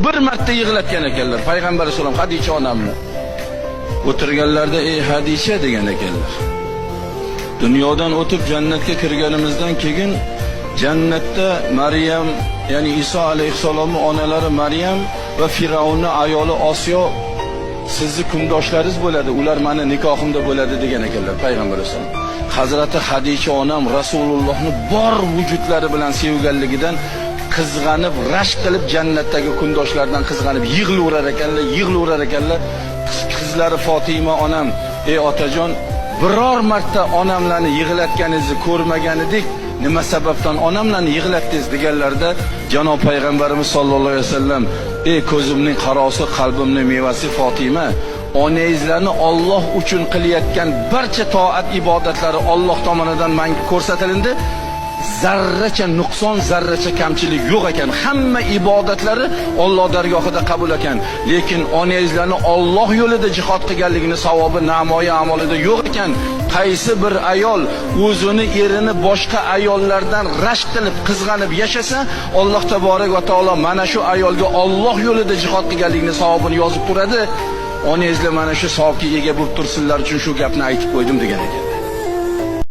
bir marta yig'latgan ekanlar payg'ambar alayhisalom Hadicha onamni. O'tirganlarda ey Hadicha degan ekanlar. Dunyodan o'tib jannatga kirganimizdan keyin jannatda Maryam, ya'ni Iso alayhisalomning onalari Maryam va Firavunning ayoli Osiyo sizni kundoshlaringiz bo'ladi, ular meni nikohimda bo'ladi degan ekanlar payg'ambar alayhisalom. Hazrati Hadicha onam Rasulullohni bor vujudlari bilan sevganligidan qizg'anib, rashk qilib jannatdagi kundoshlardan qizg'anib yig'laverar ekanlar. Qizlari Fatima onam, ey otajon, biror marta onamlarni yig'latganingizni ko'rmagan edik. Nima sababdan onamlarni yig'latdingiz deganlarda janob payg'ambarimiz sollallohu alayhi vasallam, ey ko'zimning qarosi, qalbimning mevasi Fatima, onangizlarni Alloh uchun qilayotgan barcha toat ibodatlari Alloh tomonidan menga ko'rsatildi. Zarracha nuqson, zarracha kamchilik yo'q ekan. Hamma ibodatlari Alloh dargohida qabul ekan. Lekin onangizlarni Alloh yo'lida jihad qilganligini savobi namoyi amalida yo'q ekan. Qaysi bir ayol o'zini erini boshqa ayollardan rashk qilib, qizg'anib yashasa, Alloh taborak va taolo mana shu ayolga Alloh yo'lida jihad qilganligini savobini yozib turadi. Onangizlar mana shu savobga ega bo'lib tursinlar uchun shu gapni aytib qo'ydim degan ekan.